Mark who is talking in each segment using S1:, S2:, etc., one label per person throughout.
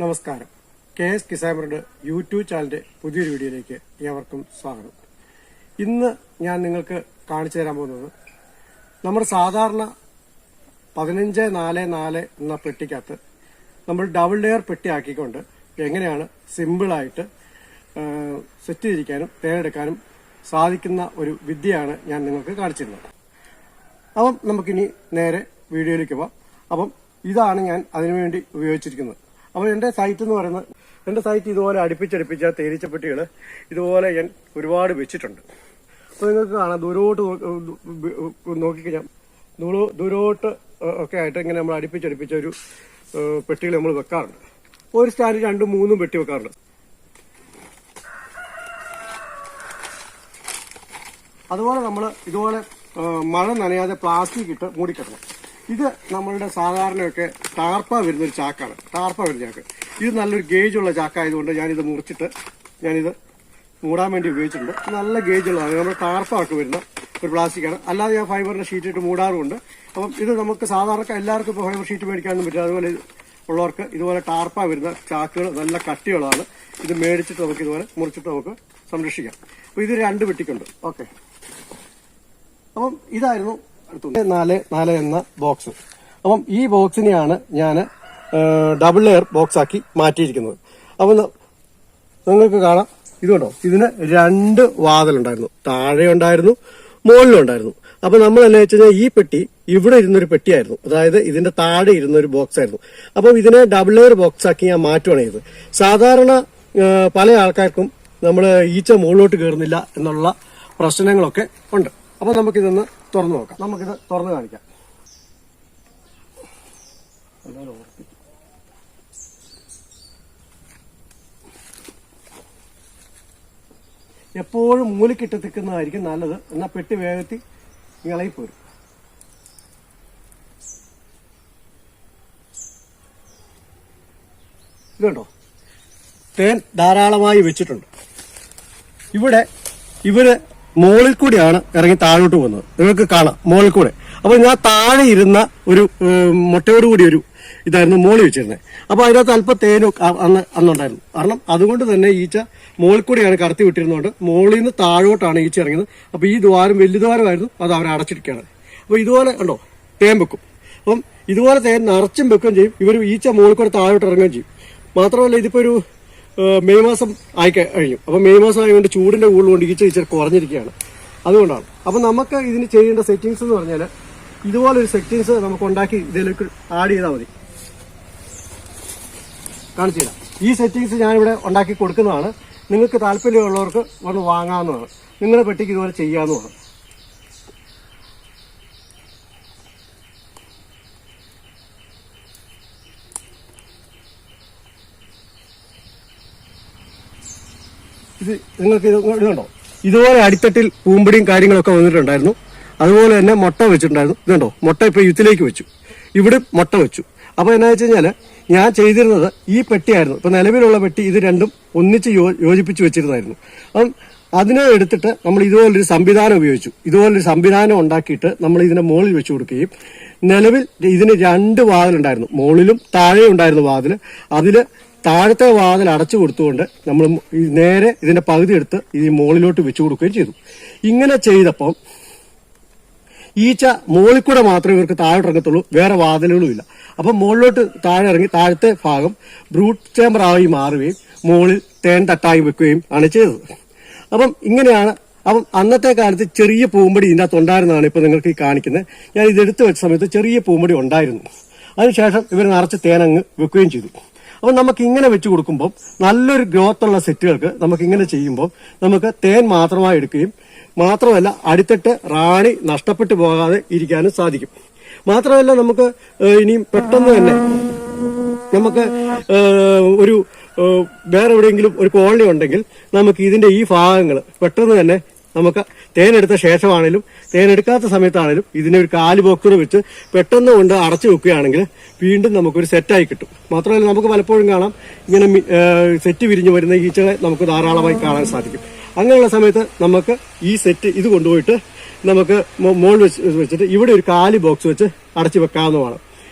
S1: നമസ്കാരം. KS കിസാമറുടെ YouTube ചാനലിന്റെ പുതിയൊരു വീഡിയോയിലേക്ക് ഏവർക്കും സ്വാഗതം. ഇന്ന് ഞാൻ നിങ്ങൾക്ക് കാണിച്ചു തരാൻ പോകുന്നത് നമ്മുടെ സാധാരണ 1544 എന്ന പെട്ടിക്കകത്ത് നമ്മൾ ഡബിൾ ലെയർ പെട്ടി ആക്കിക്കൊണ്ട് എങ്ങനെയാണ് സിമ്പിളായിട്ട് സെറ്റ് ചെയ്തിരിക്കാനും തേനെടുക്കാനും സാധിക്കുന്ന ഒരു വിദ്യയാണ് ഞാൻ നിങ്ങൾക്ക് കാണിച്ചിരുന്നത്. അപ്പം നമുക്കിനി നേരെ വീഡിയോയിലേക്ക് പോവാം. അപ്പം ഇതാണ് ഞാൻ അതിനുവേണ്ടി ഉപയോഗിച്ചിരിക്കുന്നത്. അപ്പോൾ എൻ്റെ സൈറ്റ് എന്ന് പറയുന്നത്, എൻ്റെ സൈറ്റ് ഇതുപോലെ അടുപ്പിച്ചടുപ്പിച്ച തേനീച്ചപ്പെട്ടികൾ ഇതുപോലെ ഞാൻ ഒരുപാട് വെച്ചിട്ടുണ്ട്. അപ്പോൾ നിങ്ങൾക്ക് കാണാം, ദൂരോട്ട് നോക്കിക്കഴിഞ്ഞാൽ ദൂരോട്ട് ഒക്കെ ആയിട്ട് ഇങ്ങനെ നമ്മൾ അടുപ്പിച്ചടുപ്പിച്ച ഒരു പെട്ടികൾ നമ്മൾ വെക്കാറുണ്ട്. ഒരു സ്റ്റാൻഡിൽ 2-3 പെട്ടി വെക്കാറുണ്ട്. അതുപോലെ നമ്മൾ ഇതുപോലെ മഴ നനയാതെ പ്ലാസ്റ്റിക് ഇട്ട് മൂടിക്കെട്ടണം. ഇത് നമ്മളുടെ സാധാരണയൊക്കെ ടാർപ്പ വരുന്നൊരു ചാക്കാണ്, ടാർപ്പ വരുന്ന ചാക്ക്. ഇത് നല്ലൊരു ഗേജുള്ള ചാക്കായതുകൊണ്ട് ഞാനിത് മുറിച്ചിട്ട് ഞാനിത് മൂടാൻ വേണ്ടി ഉപയോഗിച്ചിട്ടുണ്ട്. നല്ല ഗേജുള്ളതാണ്, നമ്മുടെ ടാർപ്പാക്കി വരുന്ന ഒരു പ്ലാസ്റ്റിക്കാണ്. അല്ലാതെ ഞാൻ ഫൈബറിന്റെ ഷീറ്റ് ഇട്ട് മൂടാറുമുണ്ട്. അപ്പം ഇത് നമുക്ക് സാധാരണ എല്ലാവർക്കും ഇപ്പോൾ ഫൈബർ ഷീറ്റ് മേടിക്കാനൊന്നും പറ്റില്ല. അതുപോലെ ഉള്ളവർക്ക് ഇതുപോലെ ടാർപ്പ വരുന്ന ചാക്കുകൾ നല്ല കട്ടിയുള്ളതാണ്. ഇത് മേടിച്ചിട്ട് നമുക്ക് ഇതുപോലെ മുറിച്ചിട്ട് നമുക്ക് സംരക്ഷിക്കാം. അപ്പോൾ ഇത് 2 പെട്ടിക്കുണ്ട്. ഓക്കെ, അപ്പം ഇതായിരുന്നു 4 എന്ന ബോക്സ്. അപ്പം ഈ ബോക്സിനെയാണ് ഞാൻ ഡബിൾ ലെയർ ബോക്സ് ആക്കി മാറ്റിയിരിക്കുന്നത്. അപ്പം നിങ്ങൾക്ക് കാണാം, ഇതുകൊണ്ടോ, ഇതിന് 2 വാതിലുണ്ടായിരുന്നു, താഴെ ഉണ്ടായിരുന്നു, മുകളിലും ഉണ്ടായിരുന്നു. അപ്പൊ നമ്മൾ എന്താ വെച്ച് കഴിഞ്ഞാൽ ഈ പെട്ടി ഇവിടെ ഇരുന്നൊരു പെട്ടിയായിരുന്നു, അതായത് ഇതിന്റെ താഴെ ഇരുന്നൊരു ബോക്സ് ആയിരുന്നു. അപ്പം ഇതിനെ ഡബിൾ ലെയർ ബോക്സ് ആക്കി ഞാൻ മാറ്റുകയാണ് ചെയ്തത്. സാധാരണ പല ആൾക്കാർക്കും നമ്മൾ ഈച്ച മുകളിലോട്ട് കയറുന്നില്ല എന്നുള്ള പ്രശ്നങ്ങളൊക്കെ ഉണ്ട്. അപ്പൊ നമുക്കിതൊന്ന് തുറന്നു നോക്കാം. നമുക്കിത് തുറന്നു കാണിക്കാം. എപ്പോഴും മൂലക്കിട്ട് തിക്കുന്നതായിരിക്കും നല്ലത്. എന്നാൽ പെട്ടി വേഗത്തിൽ ഇളകിപ്പോരും. ഇതുണ്ടോ, തേൻ ധാരാളമായി വെച്ചിട്ടുണ്ട്. ഇവര് മുകളിൽ കൂടിയാണ് ഇറങ്ങി താഴോട്ട് പോകുന്നത്. നിങ്ങൾക്ക് കാണാം, മുകളിൽ കൂടെ. അപ്പൊ ഞാൻ താഴെ ഇരുന്ന ഒരു മുട്ടയോടുകൂടി ഒരു ഇതായിരുന്നു മുകളിൽ വെച്ചിരുന്നത്. അപ്പൊ അതിനകത്ത് അല്പം തേനും അന്നുണ്ടായിരുന്നു. കാരണം അതുകൊണ്ട് തന്നെ ഈച്ച മുകളിൽ കൂടിയാണ് കടത്തി വിട്ടിരുന്നതുകൊണ്ട് മുകളിൽ നിന്ന് താഴോട്ടാണ് ഈച്ച ഇറങ്ങിയത്. അപ്പൊ ഈ ദ്വാരം വലിയ ദ്വാരമായിരുന്നു, അത് അവർ അടച്ചിരിക്കുകയാണ്. അപ്പൊ ഇതുപോലെ ഉണ്ടോ, തേൻ വെക്കും. അപ്പം ഇതുപോലെ തേൻ നിറച്ചും വെക്കുകയും ചെയ്യും. ഇവർ ഈച്ച മുകളിൽ കൂടെ താഴോട്ട് ഇറങ്ങുകയും ചെയ്യും. മാത്രമല്ല, ഇതിപ്പോ ഒരു മെയ് മാസം ആയി കഴിഞ്ഞു. അപ്പൊ മെയ് മാസം ആയതുകൊണ്ട് ചൂടിന്റെ കൂടുതലുകൊണ്ട് ഈച്ച ഇച്ചിരി കുറഞ്ഞിരിക്കുകയാണ്. അതുകൊണ്ടാണ്. അപ്പൊ നമുക്ക് ഇതിന് ചെയ്യേണ്ട സെറ്റിംഗ്സ് എന്ന് പറഞ്ഞാൽ ഇതുപോലൊരു സെറ്റിംഗ്സ് നമുക്ക് ഉണ്ടാക്കി ഇതിലേക്ക് ആഡ് ചെയ്താൽ മതി. കാണിച്ചു തരാം. ഈ സെറ്റിംഗ്സ് ഞാനിവിടെ ഉണ്ടാക്കി കൊടുക്കുന്നതാണ്. നിങ്ങൾക്ക് താല്പര്യമുള്ളവർക്ക് വന്ന് വാങ്ങാവുന്നതാണ്. നിങ്ങളുടെ പെട്ടിക്ക് ഇതുപോലെ ചെയ്യാവുന്നതാണ്. ഇത് നിങ്ങൾക്ക് ഇതുണ്ടോ, ഇതുപോലെ അടിത്തട്ടിൽ പൂമ്പടിയും കാര്യങ്ങളൊക്കെ വന്നിട്ടുണ്ടായിരുന്നു. അതുപോലെ തന്നെ മുട്ട വെച്ചിട്ടുണ്ടായിരുന്നു. ഇതുണ്ടോ, മുട്ട ഇപ്പൊ ഇതിലേക്ക് വെച്ചു, ഇവിടെ മുട്ട വെച്ചു. അപ്പൊ എന്നാ വെച്ച് കഴിഞ്ഞാല് ഞാൻ ചെയ്തിരുന്നത് ഈ പെട്ടിയായിരുന്നു. ഇപ്പൊ നിലവിലുള്ള പെട്ടി ഇത് രണ്ടും ഒന്നിച്ച് യോജിപ്പിച്ച് വെച്ചിരുന്നായിരുന്നു. അപ്പം അതിനെ എടുത്തിട്ട് നമ്മൾ ഇതുപോലൊരു സംവിധാനം ഉപയോഗിച്ചു. ഇതുപോലൊരു സംവിധാനം ഉണ്ടാക്കിയിട്ട് നമ്മൾ ഇതിന്റെ മുകളിൽ വെച്ചു കൊടുക്കുകയും, നിലവിൽ ഇതിന് 2 വാതിലുണ്ടായിരുന്നു, മുകളിലും താഴെ ഉണ്ടായിരുന്നു വാതില്. അതില് താഴത്തെ വാതിൽ അടച്ചു കൊടുത്തുകൊണ്ട് നമ്മൾ നേരെ ഇതിന്റെ പകുതി എടുത്ത് ഈ മുകളിലോട്ട് വെച്ചു കൊടുക്കുകയും ചെയ്തു. ഇങ്ങനെ ചെയ്തപ്പോൾ ഈച്ച മുകളിൽ കൂടെ മാത്രമേ ഇവർക്ക് താഴോട്ട് ഇറങ്ങത്തുള്ളൂ, വേറെ വാതിലുകളും ഇല്ല. അപ്പം മുകളിലോട്ട് താഴെ ഇറങ്ങി താഴത്തെ ഭാഗം ബ്രൂട്ട് ചേമ്പറായി മാറുകയും മുകളിൽ തേൻ തട്ടായി വെക്കുകയും ആണ് ചെയ്തത്. അപ്പം ഇങ്ങനെയാണ്. അപ്പം അന്നത്തെ കാലത്ത് ചെറിയ പൂമ്പടി ഇതിൻ്റെ അകത്ത് ഉണ്ടായിരുന്നതാണ് ഇപ്പൊ നിങ്ങൾക്ക് ഈ കാണിക്കുന്നത്. ഞാൻ ഇതെടുത്ത് വെച്ച സമയത്ത് ചെറിയ പൂമ്പടി ഉണ്ടായിരുന്നു. അതിനുശേഷം ഇവർ നിറച്ച് തേനങ്ങ് വെക്കുകയും ചെയ്തു. അപ്പം നമുക്ക് ഇങ്ങനെ വെച്ച് കൊടുക്കുമ്പോൾ നല്ലൊരു ഗ്രോത്ത് ഉള്ള സെറ്റുകൾക്ക് നമുക്ക് ഇങ്ങനെ ചെയ്യുമ്പോൾ നമുക്ക് തേൻ മാത്രമായി എടുക്കുകയും മാത്രമല്ല അടിത്തട്ട് റാണി നഷ്ടപ്പെട്ടു പോകാതെ ഇരിക്കാനും സാധിക്കും. മാത്രമല്ല നമുക്ക് ഇനിയും പെട്ടെന്ന് തന്നെ നമുക്ക് ഒരു വേറെ എവിടെയെങ്കിലും ഒരു കോളനി ഉണ്ടെങ്കിൽ നമുക്ക് ഇതിന്റെ ഈ ഭാഗങ്ങൾ പെട്ടെന്ന് തന്നെ നമുക്ക് തേനെടുത്ത ശേഷമാണേലും തേനെടുക്കാത്ത സമയത്താണേലും ഇതിനെ ഒരു 4 ബോക്സ് വെച്ച് പെട്ടെന്ന് കൊണ്ട് അടച്ചു വെക്കുകയാണെങ്കിൽ വീണ്ടും നമുക്കൊരു സെറ്റായി കിട്ടും. മാത്രമല്ല നമുക്ക് പലപ്പോഴും കാണാം, ഇങ്ങനെ സെറ്റ് വിരിഞ്ഞു വരുന്ന ഈച്ചകളെ നമുക്ക് ധാരാളമായി കാണാൻ സാധിക്കും. അങ്ങനെയുള്ള സമയത്ത് നമുക്ക് ഈ സെറ്റ് ഇത് കൊണ്ടുപോയിട്ട് നമുക്ക് മോൾ വെച്ചിട്ട് ഇവിടെ ഒരു 4 ബോക്സ് വെച്ച് അടച്ചു വെക്കാവുന്നതാണ്.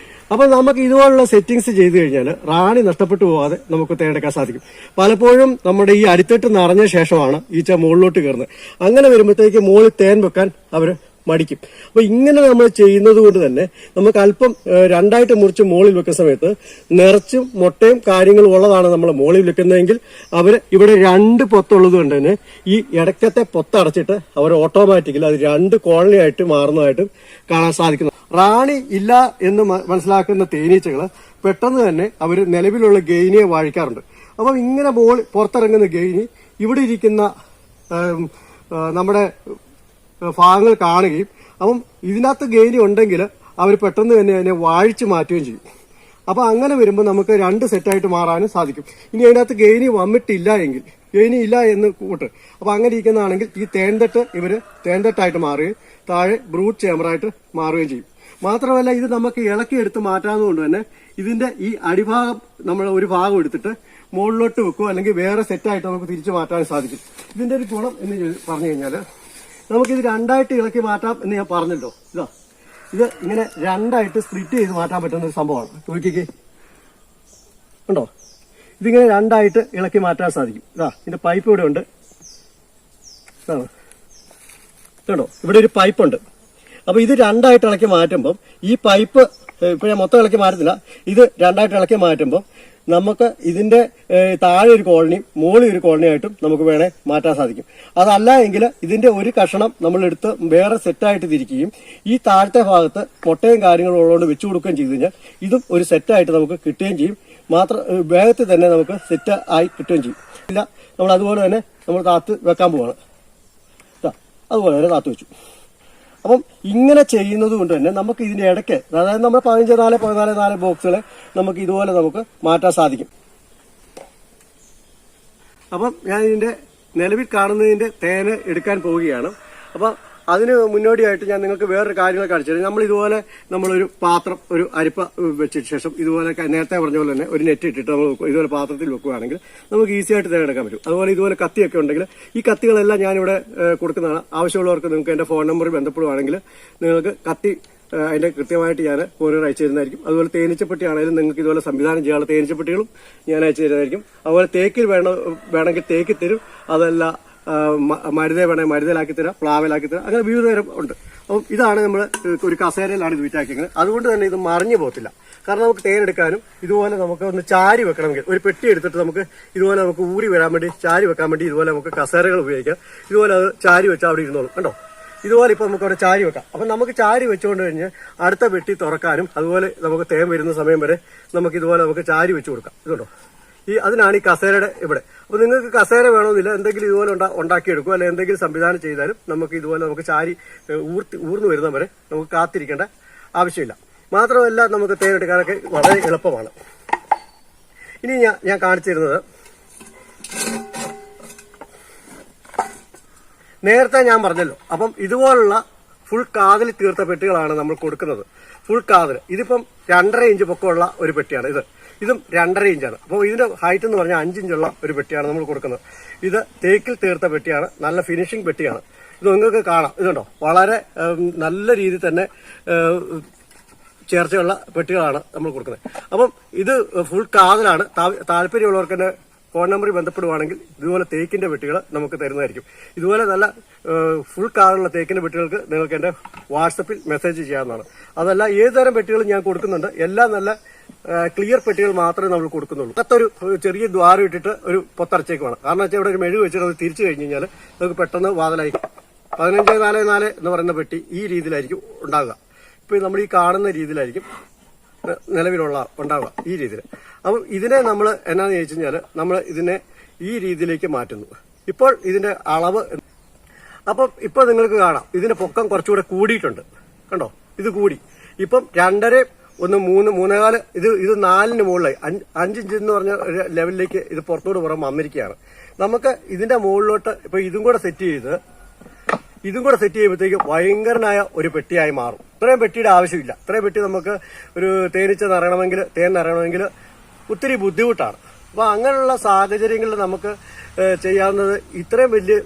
S1: അപ്പൊ നമുക്ക് ഇതുപോലുള്ള സെറ്റിംഗ്സ് ചെയ്തു കഴിഞ്ഞാൽ റാണി നഷ്ടപ്പെട്ടു പോകാതെ നമുക്ക് തേനെടുക്കാൻ സാധിക്കും. പലപ്പോഴും നമ്മുടെ ഈ അടിത്തട്ട് നിറഞ്ഞ ശേഷമാണ് ഈച്ച മുകളിലോട്ട് കയറുന്നത്. അങ്ങനെ വരുമ്പോഴത്തേക്ക് മുകളിൽ തേൻ വെക്കാൻ അവര് മടിക്കും. അപ്പൊ ഇങ്ങനെ നമ്മൾ ചെയ്യുന്നത് കൊണ്ട് തന്നെ നമുക്ക് അല്പം രണ്ടായിട്ട് മുറിച്ച് മുകളിൽ വെക്കുന്ന സമയത്ത് നിറച്ചും മുട്ടയും കാര്യങ്ങളും ഉള്ളതാണ് നമ്മൾ മുകളിൽ വെക്കുന്നതെങ്കിൽ അവര് ഇവിടെ രണ്ട് പൊത്തുള്ളത് കൊണ്ട് തന്നെ ഈ ഇടയ്ക്കത്തെ പൊത്തടച്ചിട്ട് അവർ ഓട്ടോമാറ്റിക്കലി അത് രണ്ട് കോളനി ആയിട്ട് മാറുന്നതായിട്ടും കാണാൻ സാധിക്കുന്നു. റാണി ഇല്ല എന്ന് മനസ്സിലാക്കുന്ന തേനീച്ചകള് പെട്ടെന്ന് തന്നെ അവർ നിലവിലുള്ള ഗെയിനിയെ വാഴിക്കാറുണ്ട്. അപ്പം ഇങ്ങനെ പുറത്തിറങ്ങുന്ന ഗെയിനി ഇവിടെ ഇരിക്കുന്ന നമ്മുടെ ഭാഗങ്ങൾ കാണുകയും അപ്പം ഇതിനകത്ത് ഗെയിനി ഉണ്ടെങ്കിൽ അവർ പെട്ടെന്ന് തന്നെ അതിനെ വാഴിച്ച് മാറ്റുകയും ചെയ്യും. അപ്പൊ അങ്ങനെ വരുമ്പോൾ നമുക്ക് രണ്ട് സെറ്റായിട്ട് മാറാനും സാധിക്കും. ഇനി അതിനകത്ത് ഗെയിനി വന്നിട്ടില്ല എങ്കിൽ ഗെയിനി ഇല്ല എന്ന് കൂട്ട് അപ്പൊ അങ്ങനെ ഇരിക്കുന്നതാണെങ്കിൽ ഈ തേൻതട്ട് ഇവര് തേൻതട്ടായിട്ട് മാറുകയും താഴെ ബ്രൂട്ട് ചേമ്പറായിട്ട് മാറുകയും ചെയ്യും. മാത്രമല്ല ഇത് നമുക്ക് ഇളക്കിയെടുത്ത് മാറ്റാവുന്നതുകൊണ്ട് തന്നെ ഇതിന്റെ ഈ അടിഭാഗം നമ്മൾ ഒരു ഭാഗം എടുത്തിട്ട് മുകളിലോട്ട് വെക്കുക അല്ലെങ്കിൽ വേറെ സെറ്റായിട്ട് നമുക്ക് തിരിച്ചു മാറ്റാൻ സാധിക്കും. ഇതിന്റെ ഒരു ഗുണം എന്ന് പറഞ്ഞു കഴിഞ്ഞാൽ നമുക്കിത് രണ്ടായിട്ട് ഇളക്കി മാറ്റാം എന്ന് ഞാൻ പറഞ്ഞല്ലോ. ഇത് ഇങ്ങനെ രണ്ടായിട്ട് സ്പ്ലിറ്റ് ചെയ്ത് മാറ്റാൻ പറ്റുന്ന ഒരു സംഭവമാണ്. നോക്കിക്കേ, ഉണ്ടോ? ഇതിങ്ങനെ രണ്ടായിട്ട് ഇളക്കി മാറ്റാൻ സാധിക്കും. ഇതിന്റെ പൈപ്പ് ഇവിടെ ഉണ്ട്, കേട്ടോ. ഇവിടെ ഒരു പൈപ്പ് ഉണ്ട്. അപ്പൊ ഇത് രണ്ടായിട്ട് ഇളക്കി മാറ്റുമ്പം ഈ പൈപ്പ് ഇപ്പൊ ഞാൻ മൊത്തം ഇളക്കി മാറ്റത്തില്ല, ഇത് രണ്ടായിട്ട് ഇളക്കി മാറ്റുമ്പം നമുക്ക് ഇതിന്റെ താഴെ ഒരു കോളനി മുകളിൽ ഒരു കോളനി ആയിട്ടും നമുക്ക് വേണേ മാറ്റാൻ സാധിക്കും. അതല്ല എങ്കിൽ ഇതിന്റെ ഒരു കഷണം നമ്മളെടുത്ത് വേറെ സെറ്റായിട്ട് തിരിക്കുകയും ഈ താഴത്തെ ഭാഗത്ത് മുട്ടയും കാര്യങ്ങളും ഉള്ളതുകൊണ്ട് വെച്ചു കൊടുക്കുകയും ചെയ്തു കഴിഞ്ഞാൽ ഇതും ഒരു സെറ്റായിട്ട് നമുക്ക് കിട്ടുകയും ചെയ്യും. വേഗത്തിൽ തന്നെ നമുക്ക് സെറ്റ് ആയി കിട്ടുകയും ചെയ്യും. ഇല്ല, നമ്മൾ അതുപോലെ തന്നെ നമ്മൾ താത്ത് വെക്കാൻ പോവാണ്. അതുപോലെ തന്നെ താത്ത് വെച്ചു. അപ്പം ഇങ്ങനെ ചെയ്യുന്നത് കൊണ്ട് തന്നെ നമുക്ക് ഇതിന്റെ ഇടയ്ക്ക്, അതായത് നമ്മൾ 15-4 ബോക്സുകളെ നമുക്ക് ഇതുപോലെ നമുക്ക് മാറ്റാൻ സാധിക്കും. അപ്പം ഞാൻ ഇതിന്റെ നിലവിൽ കാണുന്നതിന്റെ തേന് എടുക്കാൻ പോവുകയാണ്. അപ്പൊ അതിന് മുന്നോടിയായിട്ട് ഞാൻ നിങ്ങൾക്ക് വേറൊരു കാര്യങ്ങൾ കാണിച്ചു തരാം. നമ്മൾ ഇതുപോലെ നമ്മളൊരു പാത്രം, ഒരു അരിപ്പ വെച്ചതിന് ശേഷം ഇതുപോലെ നേരത്തെ പറഞ്ഞ പോലെ തന്നെ ഒരു നെറ്റ് ഇട്ടിട്ട് നമ്മൾ ഇതുപോലെ പാത്രത്തിൽ വെക്കുകയാണെങ്കിൽ നമുക്ക് ഈസി ആയിട്ട് തേനെടുക്കാൻ പറ്റും. അതുപോലെ ഇതുപോലെ കത്തിയൊക്കെ ഉണ്ടെങ്കിൽ ഈ കത്തികളെല്ലാം ഞാനിവിടെ കൊടുക്കുന്നതാണ്. ആവശ്യമുള്ളവർക്ക് നിങ്ങൾക്ക് എന്റെ ഫോൺ നമ്പറിൽ ബന്ധപ്പെടുകയാണെങ്കിൽ നിങ്ങൾക്ക് കത്തി അതിന്റെ കൃത്യമായിട്ട് ഞാൻ കൊറിയർ അയച്ചു തരുന്നതായിരിക്കും. അതുപോലെ തേനീച്ചപ്പെട്ടി ആണെങ്കിലും നിങ്ങൾക്ക് ഇതുപോലെ സംവിധാനം ചെയ്യാനുള്ള തേനീച്ചപ്പെട്ടികളും ഞാൻ അയച്ചു തരുന്നതായിരിക്കും. അതുപോലെ തേക്കിൽ വേണമെങ്കിൽ തേക്ക് തരും. അതല്ല മരുതേ വേണമെങ്കിൽ മരുതയിലാക്കി തരാം, പ്ലാവിലാക്കി തരാം, അങ്ങനെ വിവിധ തരം ഉണ്ട്. അപ്പം ഇതാണ് നമ്മൾ ഒരു കസേരയിലാണ് ഇത് വിറ്റാക്കിയത്. അതുകൊണ്ട് തന്നെ ഇത് മറിഞ്ഞു പോകത്തില്ല. കാരണം നമുക്ക് തേനെടുക്കാനും ഇതുപോലെ നമുക്ക് ഒന്ന് ചാരി വെക്കണമെങ്കിൽ ഒരു പെട്ടി എടുത്തിട്ട് നമുക്ക് ഇതുപോലെ നമുക്ക് ഊരി വരാൻ വേണ്ടി ചാരി വെക്കാൻ വേണ്ടി ഇതുപോലെ നമുക്ക് കസേരകൾ ഉപയോഗിക്കാം. ഇതുപോലെ അത് ചാരി വെച്ചാൽ അവിടെ ഇരുന്നോളും. കണ്ടോ, ഇതുപോലെ ഇപ്പൊ നമുക്ക് അവിടെ ചാരി വെക്കാം. അപ്പൊ നമുക്ക് ചാരി വെച്ചുകൊണ്ട് കഴിഞ്ഞ് അടുത്ത പെട്ടി തുറക്കാനും അതുപോലെ നമുക്ക് തേൻ വരുന്ന സമയം വരെ നമുക്ക് ഇതുപോലെ നമുക്ക് ചാരി വെച്ചു കൊടുക്കാം. ഇതുണ്ടോ, അതിനാണ് ഈ കസേരയുടെ ഇവിടെ. അപ്പൊ നിങ്ങൾക്ക് കസേര വേണമെന്നില്ല, എന്തെങ്കിലും ഇതുപോലെ ഉണ്ടാക്കിയെടുക്കും, അല്ലെങ്കിൽ എന്തെങ്കിലും സംവിധാനം ചെയ്താലും നമുക്ക് ഇതുപോലെ നമുക്ക് ചാരി ഊർന്നു വരുന്നവരെ നമുക്ക് കാത്തിരിക്കേണ്ട ആവശ്യമില്ല. മാത്രമല്ല നമുക്ക് തേനെടുക്കാനൊക്കെ വളരെ എളുപ്പമാണ്. ഇനി ഞാൻ കാണിച്ചിരുന്നത് നേരത്തെ ഞാൻ പറഞ്ഞല്ലോ. അപ്പം ഇതുപോലുള്ള ഫുൾ കാതിൽ തീർത്ത പെട്ടികളാണ് നമ്മൾ കൊടുക്കുന്നത്. ഫുൾ കാതിൽ ഇതിപ്പം 2.5 ഇഞ്ച് പൊക്കമുള്ള ഒരു പെട്ടിയാണ്. ഇതും 2.5 ഇഞ്ചാണ്. അപ്പോൾ ഇതിന്റെ ഹൈറ്റ് എന്ന് പറഞ്ഞാൽ 5 ഇഞ്ചുള്ള ഒരു പെട്ടിയാണ് നമ്മൾ കൊടുക്കുന്നത്. ഇത് തേക്കിൽ തീർത്ത പെട്ടിയാണ്, നല്ല ഫിനിഷിംഗ് പെട്ടിയാണ്. ഇത് നിങ്ങൾക്ക് കാണാം. ഇതുണ്ടോ, വളരെ നല്ല രീതിയിൽ തന്നെ ചേർച്ചയുള്ള പെട്ടികളാണ് നമ്മൾ കൊടുക്കുന്നത്. അപ്പം ഇത് ഫുൾ കാതിലാണ്. താല്പര്യമുള്ളവർക്ക് തന്നെ ഫോൺ നമ്പറിൽ ബന്ധപ്പെടുവാണെങ്കിൽ ഇതുപോലെ തേക്കിന്റെ പെട്ടികൾ നമുക്ക് തരുന്നതായിരിക്കും. ഇതുപോലെ നല്ല ഫുൾ കാറുള്ള തേക്കിന്റെ പെട്ടികൾക്ക് നിങ്ങൾക്ക് എന്റെ വാട്സപ്പിൽ മെസ്സേജ് ചെയ്യാവുന്നതാണ്. അതല്ല ഏതുതരം പെട്ടികളും ഞാൻ കൊടുക്കുന്നുണ്ട്. എല്ലാം നല്ല ക്ലിയർ പെട്ടികൾ മാത്രമേ നമ്മൾ കൊടുക്കുന്നുള്ളൂ. അകത്തൊരു ചെറിയ ദ്വാരം ഇട്ടിട്ട് ഒരു പൊത്തടച്ചേക്കുമാണ്. കാരണം വെച്ചാൽ ഇവിടെ ഒരു മെഴുക് വെച്ചിട്ട് അത് തിരിച്ചു കഴിഞ്ഞ് കഴിഞ്ഞാൽ നമുക്ക് പെട്ടെന്ന് വാതിലായി 15-4 എന്ന് പറയുന്ന പെട്ടി ഈ രീതിയിലായിരിക്കും ഉണ്ടാകുക. ഇപ്പൊ നമ്മൾ ഈ കാണുന്ന രീതിയിലായിരിക്കും ഉണ്ടാവുക, ഈ രീതിയിൽ. അപ്പം ഇതിനെ നമ്മൾ എന്നാന്ന് ചോദിച്ചു കഴിഞ്ഞാൽ നമ്മൾ ഇതിനെ ഈ രീതിയിലേക്ക് മാറ്റുന്നു. ഇപ്പോൾ ഇതിന്റെ അളവ് അപ്പം ഇപ്പൊ നിങ്ങൾക്ക് കാണാം ഇതിന്റെ പൊക്കം കുറച്ചുകൂടെ കൂടിയിട്ടുണ്ട്. കണ്ടോ, ഇത് കൂടി. ഇപ്പം 2.5, 1, 3, 3.4 ഇത് 4ന് മുകളിലായി 5 ഇഞ്ച് എന്ന് പറഞ്ഞ ലെവലിലേക്ക് ഇത് പുറത്തോട് പുറം വന്നിരിക്കുകയാണ്. നമുക്ക് ഇതിന്റെ മുകളിലോട്ട് ഇപ്പൊ ഇതും കൂടെ സെറ്റ് ചെയ്യുമ്പോഴത്തേക്ക് ഭയങ്കരനായ ഒരു പെട്ടിയായി മാറും. ഇത്രയും പെട്ടിയുടെ ആവശ്യമില്ല. ഇത്രയും പെട്ടി നമുക്ക് ഒരു തേൻ നിറയണമെങ്കിൽ ഒത്തിരി ബുദ്ധിമുട്ടാണ്. അപ്പൊ അങ്ങനെയുള്ള സാഹചര്യങ്ങളിൽ നമുക്ക് ചെയ്യാവുന്നത് ഇത്രയും വലിയ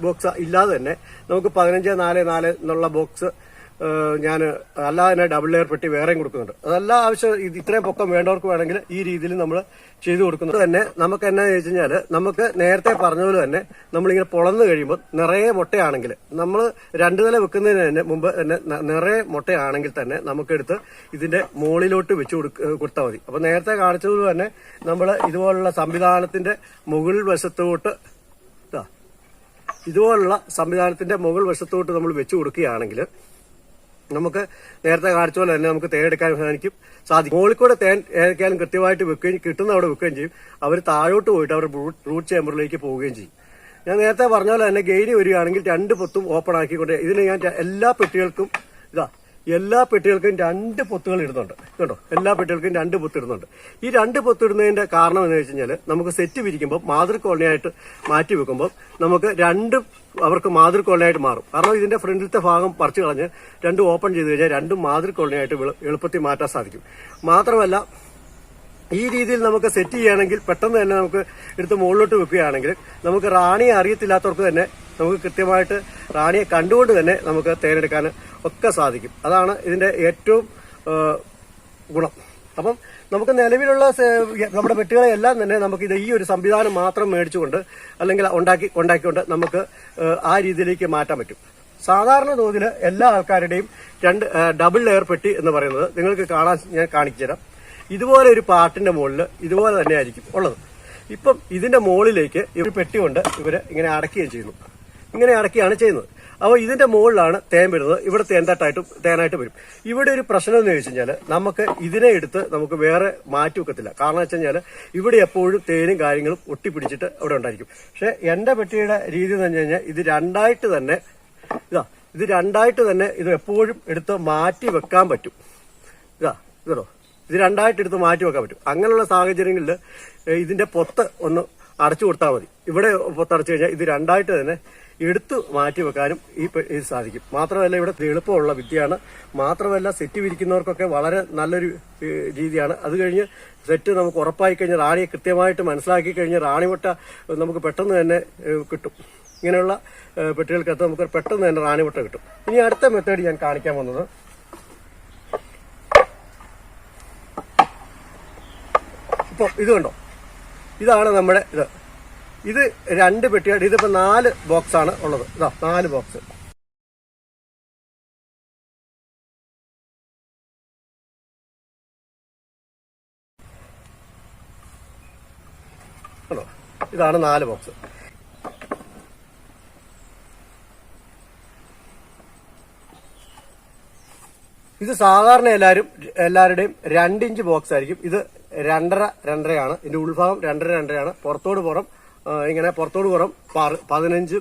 S1: ബോക്സ് ഇല്ലാതെ തന്നെ നമുക്ക് 15-4 എന്നുള്ള ബോക്സ് ഞാൻ അല്ലാതെ തന്നെ ഡബിൾ ലെയർ പെട്ടി വേറെയും കൊടുക്കുന്നുണ്ട്. അതെല്ലാ ആവശ്യം ഇത്രയും പൊക്കം വേണ്ടവർക്ക് വേണമെങ്കിൽ ഈ രീതിയിൽ നമ്മൾ ചെയ്തു കൊടുക്കുന്നത് തന്നെ നമുക്ക് എന്നാ ചോദിച്ചു കഴിഞ്ഞാൽ നമുക്ക് നേരത്തെ പറഞ്ഞതുപോലെ തന്നെ നമ്മളിങ്ങനെ പൊളന്ന് കഴിയുമ്പോൾ നിറയെ മുട്ടയാണെങ്കിൽ നമ്മൾ 2 നില വെക്കുന്നതിന് തന്നെ മുമ്പ് തന്നെ നിറയെ മുട്ടയാണെങ്കിൽ തന്നെ നമുക്കെടുത്ത് ഇതിന്റെ മുകളിലോട്ട് വെച്ച് കൊടുത്താൽ മതി. അപ്പൊ നേരത്തെ കാണിച്ചതുപോലെ തന്നെ നമ്മൾ ഇതുപോലുള്ള സംവിധാനത്തിന്റെ മുകൾ വശത്തോട്ട് മുകൾ വശത്തോട്ട് നമ്മൾ വെച്ചു കൊടുക്കുകയാണെങ്കിൽ നമുക്ക് നേരത്തെ കാണിച്ച പോലെ തന്നെ നമുക്ക് തേനെടുക്കാൻ സാധിക്കും. മുകളിൽ കൂടെ തേൻ ഏതൊക്കെയാലും കൃത്യമായിട്ട് വെക്കുകയും കിട്ടുന്ന അവിടെ വെക്കുകയും ചെയ്യും. അവർ താഴോട്ട് പോയിട്ട് അവർ റൂട്ട് ചേമ്പറിലേക്ക് പോവുകയും ചെയ്യും. ഞാൻ നേരത്തെ പറഞ്ഞ പോലെ തന്നെ ഗെയിനി വരികയാണെങ്കിൽ 2 പൊത്തും ഓപ്പൺ ആക്കിക്കൊണ്ട് ഇതിന് ഞാൻ എല്ലാ പെട്ടികൾക്കും 2 പൊത്തുകൾ ഇടുന്നുണ്ട് കേട്ടോ. എല്ലാ പെട്ടികൾക്കും 2 പൊത്ത് ഇടുന്നുണ്ട്. ഈ 2 പൊത്ത് ഇടുന്നതിന്റെ കാരണം എന്ന് വെച്ച് കഴിഞ്ഞാൽ നമുക്ക് സെറ്റ് വിരിക്കുമ്പോൾ മാതൃകോളനിയായിട്ട് മാറ്റി വെക്കുമ്പോൾ നമുക്ക് അവർക്ക് മാതൃകോളനിയായിട്ട് മാറും. കാരണം ഇതിന്റെ ഫ്രണ്ടിലത്തെ ഭാഗം പറിച്ചു കളഞ്ഞ് 2 ഓപ്പൺ ചെയ്ത് കഴിഞ്ഞാൽ 2 മാതൃകോളനിയായിട്ട് എളുപ്പത്തിൽ മാറ്റാൻ സാധിക്കും. മാത്രമല്ല ഈ രീതിയിൽ നമുക്ക് സെറ്റ് ചെയ്യുകയാണെങ്കിൽ പെട്ടെന്ന് തന്നെ നമുക്ക് എടുത്ത് മുകളിലോട്ട് വെക്കുകയാണെങ്കിൽ നമുക്ക് റാണിയെ അറിയത്തില്ലാത്തവർക്ക് തന്നെ നമുക്ക് കൃത്യമായിട്ട് റാണിയെ കണ്ടുകൊണ്ട് തന്നെ നമുക്ക് തേനെടുക്കാൻ ഒക്കെ സാധിക്കും. അതാണ് ഇതിന്റെ ഏറ്റവും ഗുണം. അപ്പം നമുക്ക് നിലവിലുള്ള നമ്മുടെ പെട്ടികളെ എല്ലാം തന്നെ നമുക്ക് ഇത് ഈ ഒരു സംവിധാനം മാത്രം മേടിച്ചുകൊണ്ട് അല്ലെങ്കിൽ ഉണ്ടാക്കിക്കൊണ്ട് നമുക്ക് ആ രീതിയിലേക്ക് മാറ്റാൻ പറ്റും. സാധാരണ തോതിൽ എല്ലാ ആൾക്കാരുടെയും 2 ഡബിൾ ലെയർ പെട്ടി എന്ന് പറയുന്നത് നിങ്ങൾക്ക് കാണാൻ ഞാൻ കാണിച്ചു തരാം. ഇതുപോലെ ഒരു പാർട്ടിന്റെ മുകളിൽ ഇതുപോലെ തന്നെ ആയിരിക്കും ഉള്ളത്. ഇപ്പം ഇതിന്റെ മുകളിലേക്ക് ഒരു പെട്ടി കൊണ്ട് ഇവര് ഇങ്ങനെ അടക്കുകയും ചെയ്യുന്നു. ഇങ്ങനെ അടക്കുകയാണ് ചെയ്യുന്നത്. അപ്പോൾ ഇതിന്റെ മുകളിലാണ് തേൻ വരുന്നത്. ഇവിടെ തേനായിട്ട് വരും. ഇവിടെ ഒരു പ്രശ്നം എന്ന് ചോദിച്ചു കഴിഞ്ഞാൽ നമുക്ക് ഇതിനെ എടുത്ത് നമുക്ക് വേറെ മാറ്റി വെക്കത്തില്ല. കാരണം വെച്ച് കഴിഞ്ഞാൽ ഇവിടെ എപ്പോഴും തേനും കാര്യങ്ങളും ഒട്ടിപ്പിടിച്ചിട്ട് അവിടെ ഉണ്ടായിരിക്കും. പക്ഷെ എന്റെ പെട്ടിയുടെ രീതി എന്ന് പറഞ്ഞു കഴിഞ്ഞാൽ ഇത് രണ്ടായിട്ട് തന്നെ ഇത് എപ്പോഴും എടുത്ത് മാറ്റി വെക്കാൻ പറ്റും. ഇതോ ഇത് രണ്ടായിട്ട് എടുത്ത് മാറ്റി വെക്കാൻ പറ്റും. അങ്ങനെയുള്ള സാഹചര്യങ്ങളിൽ ഇതിന്റെ പൊത്ത് ഒന്ന് അടച്ചു കൊടുത്താൽ മതി. ഇവിടെ പൊത്തടച്ചു കഴിഞ്ഞാൽ ഇത് രണ്ടായിട്ട് തന്നെ എടുത്തു മാറ്റി വെക്കാനും ഇത് സാധിക്കും. മാത്രമല്ല ഇവിടെ എളുപ്പമുള്ള വിദ്യയാണ്. മാത്രമല്ല സെറ്റ് വിരിക്കുന്നവർക്കൊക്കെ വളരെ നല്ലൊരു രീതിയാണ്. അത് കഴിഞ്ഞ് സെറ്റ് നമുക്ക് ഉറപ്പായി കഴിഞ്ഞാൽ റാണിയെ കൃത്യമായിട്ട് മനസ്സിലാക്കി കഴിഞ്ഞാൽ റാണിമുട്ട നമുക്ക് പെട്ടെന്ന് തന്നെ കിട്ടും. ഇങ്ങനെയുള്ള പെട്ടികൾക്കകത്ത് നമുക്ക് പെട്ടെന്ന് തന്നെ റാണിമുട്ട കിട്ടും. ഇനി അടുത്ത മെത്തേഡ് ഞാൻ കാണിക്കാൻ വന്നത് ഇപ്പൊ ഇത് കണ്ടോ, ഇതാണ് നമ്മുടെ ഇത് 2 പെട്ടിയാണ്. ഇതിപ്പോ 4 ബോക്സ് ആണ് ഉള്ളത്. 4 ബോക്സ്. ഇതാണ് 4 ബോക്സ്. ഇത് സാധാരണ എല്ലാവരുടെയും 2 ഇഞ്ച് ബോക്സ് ആയിരിക്കും. ഇത് 2.5 ആണ്. ഇതിന്റെ ഉൾഭാഗം 2.5 പുറത്തോട് പുറം 15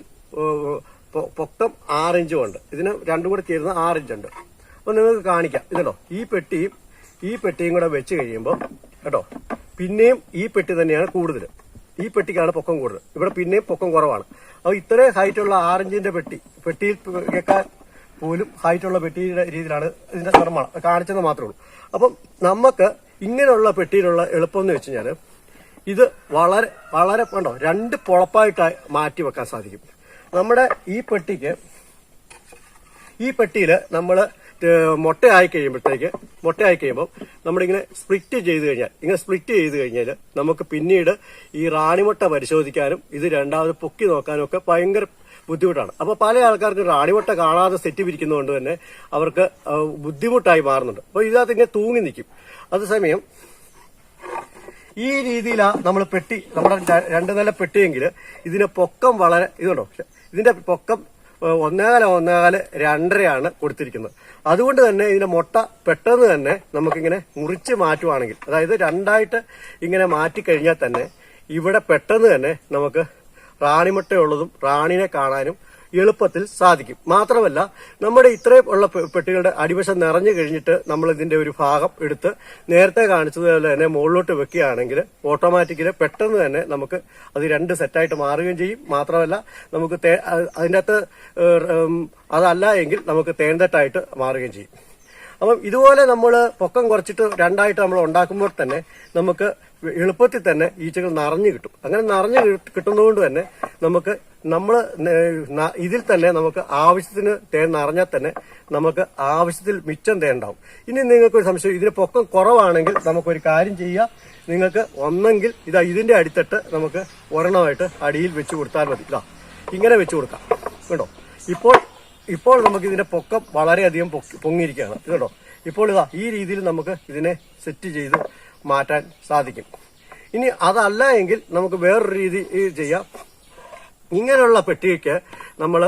S1: പൊക്കം 6 ഇഞ്ചും ഉണ്ട്. ഇതിന് രണ്ടും കൂടെ ചേരുന്ന 6 ഇഞ്ച് ഉണ്ട്. അപ്പൊ നിങ്ങൾക്ക് കാണിക്കാം. ഇതുണ്ടോ, ഈ പെട്ടിയും കൂടെ വെച്ച് കഴിയുമ്പോൾ കേട്ടോ പിന്നെയും ഈ പെട്ടി തന്നെയാണ് കൂടുതൽ. ഈ പെട്ടിക്കാണ് പൊക്കം കൂടുതൽ. ഇവിടെ പിന്നെയും പൊക്കം കുറവാണ്. അപ്പൊ ഇത്രയും ഹൈറ്റുള്ള 6 ഇഞ്ചിന്റെ പെട്ടിയിൽ കേൾക്കാൻ പോലും ഹൈറ്റുള്ള പെട്ടിയുടെ രീതിയിലാണ് ഇതിന്റെ നിർമ്മാണം കാണിച്ചെന്ന് മാത്രമേ ഉള്ളൂ. അപ്പം നമുക്ക് ഇങ്ങനെയുള്ള പെട്ടിയിലുള്ള എളുപ്പം എന്ന് വെച്ച് കഴിഞ്ഞാൽ ഇത് വളരെ വളരെ കണ്ടോ 2 പൊളപ്പായിട്ട് മാറ്റി വെക്കാൻ സാധിക്കും. നമ്മുടെ ഈ പെട്ടിയിൽ നമ്മൾ മുട്ടയായി കഴിയുമ്പോൾ നമ്മളിങ്ങനെ സ്പ്ലിറ്റ് ചെയ്ത് കഴിഞ്ഞാൽ നമുക്ക് പിന്നീട് ഈ റാണിമുട്ട പരിശോധിക്കാനും ഇത് രണ്ടാമത് പൊക്കി നോക്കാനും ഒക്കെ ഭയങ്കര ബുദ്ധിമുട്ടാണ്. അപ്പൊ പല ആൾക്കാർക്ക് റാണിമുട്ട കാണാതെ സെറ്റ് വിരിക്കുന്നതുകൊണ്ട് തന്നെ അവർക്ക് ബുദ്ധിമുട്ടായി മാറുന്നുണ്ട്. അപ്പൊ ഇതിനകത്ത് ഇങ്ങനെ തൂങ്ങി നിൽക്കും. അതേസമയം ഈ രീതിയിലാണ് നമ്മൾ പെട്ടി നമ്മുടെ 2 നില പെട്ടിയെങ്കിൽ ഇതിന് പൊക്കം വളരെ ഇതുണ്ടോ, ഇതിന്റെ പൊക്കം 1.25 2.5 കൊടുത്തിരിക്കുന്നത്. അതുകൊണ്ട് തന്നെ ഇതിന്റെ മുട്ട പെട്ടെന്ന് തന്നെ നമുക്കിങ്ങനെ മുറിച്ച് മാറ്റുവാണെങ്കിൽ, അതായത് 2ആയിട്ട് ഇങ്ങനെ മാറ്റിക്കഴിഞ്ഞാൽ തന്നെ ഇവിടെ പെട്ടെന്ന് തന്നെ നമുക്ക് റാണിമുട്ടയുള്ളതും റാണിനെ കാണാനും എളുപ്പത്തിൽ സാധിക്കും. മാത്രമല്ല നമ്മുടെ ഇത്രയും ഉള്ള പെട്ടികളുടെ അടിവശം നിറഞ്ഞു കഴിഞ്ഞിട്ട് നമ്മൾ ഇതിന്റെ ഒരു ഭാഗം എടുത്ത് നേരത്തെ കാണിച്ചതുപോലെ തന്നെ മുകളിലോട്ട് വെക്കുകയാണെങ്കിൽ ഓട്ടോമാറ്റിക്കലി പെട്ടെന്ന് തന്നെ നമുക്ക് അത് 2 സെറ്റായിട്ട് മാറുകയും ചെയ്യും. മാത്രമല്ല നമുക്ക് അതിൻ്റെ അകത്ത് അതല്ല എങ്കിൽ നമുക്ക് തേൻതട്ടായിട്ട് മാറുകയും ചെയ്യും. അപ്പം ഇതുപോലെ നമ്മൾ പൊക്കം കുറച്ചിട്ട് രണ്ടായിട്ട് നമ്മൾ ഉണ്ടാക്കുമ്പോൾ തന്നെ നമുക്ക് എളുപ്പത്തിൽ തന്നെ ഈച്ചകൾ നിറഞ്ഞു കിട്ടും. അങ്ങനെ നിറഞ്ഞു കിട്ടുന്നതുകൊണ്ട് തന്നെ നമുക്ക് ഇതിൽ തന്നെ നമുക്ക് ആവശ്യത്തിന് തേൻ നിറഞ്ഞാൽ തന്നെ നമുക്ക് ആവശ്യത്തിൽ മിച്ചം തേൻ ഉണ്ടാവും. ഇനി നിങ്ങൾക്കൊരു സംശയം, ഇതിന് പൊക്കം കുറവാണെങ്കിൽ നമുക്കൊരു കാര്യം ചെയ്യാം. നിങ്ങൾക്ക് ഒന്നെങ്കിൽ ഇതിന്റെ അടിത്തട്ട് നമുക്ക് ഒരെണ്ണമായിട്ട് അടിയിൽ വെച്ച് കൊടുത്താൽ മതി. ഇങ്ങനെ വെച്ച് കൊടുക്കാം കേട്ടോ. ഇപ്പോൾ നമുക്ക് ഇതിന്റെ പൊക്കം വളരെയധികം പൊങ്ങിയിരിക്കുകയാണ് കേട്ടോ. ഇപ്പോൾ ഈ രീതിയിൽ നമുക്ക് ഇതിനെ സെറ്റ് ചെയ്ത് മാറ്റാൻ സാധിക്കും. ഇനി അതല്ല എങ്കിൽ നമുക്ക് വേറൊരു രീതി ചെയ്യാം. ഇങ്ങനെയുള്ള പെട്ടിക്ക് നമ്മൾ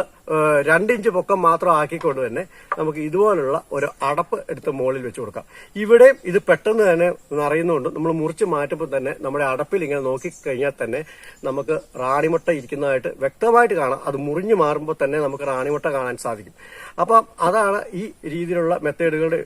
S1: 2 ഇഞ്ച് പൊക്കം മാത്രം ആക്കിക്കൊണ്ട് തന്നെ നമുക്ക് ഇതുപോലുള്ള ഒരു അടപ്പ് എടുത്ത് മുകളിൽ വെച്ച് കൊടുക്കാം. ഇവിടെയും ഇത് പെട്ടെന്ന് തന്നെ നിറയുന്നതുകൊണ്ട് നമ്മൾ മുറിച്ച് മാറ്റുമ്പോൾ തന്നെ നമ്മുടെ അടപ്പിൽ ഇങ്ങനെ നോക്കിക്കഴിഞ്ഞാൽ തന്നെ നമുക്ക് റാണിമുട്ട ഇരിക്കുന്നതായിട്ട് വ്യക്തമായിട്ട് കാണാം. അത് മുറിഞ്ഞു മാറുമ്പോൾ തന്നെ നമുക്ക് റാണിമുട്ട കാണാൻ സാധിക്കും. അപ്പം അതാണ് ഈ രീതിയിലുള്ള മെത്തേഡുകളുടെ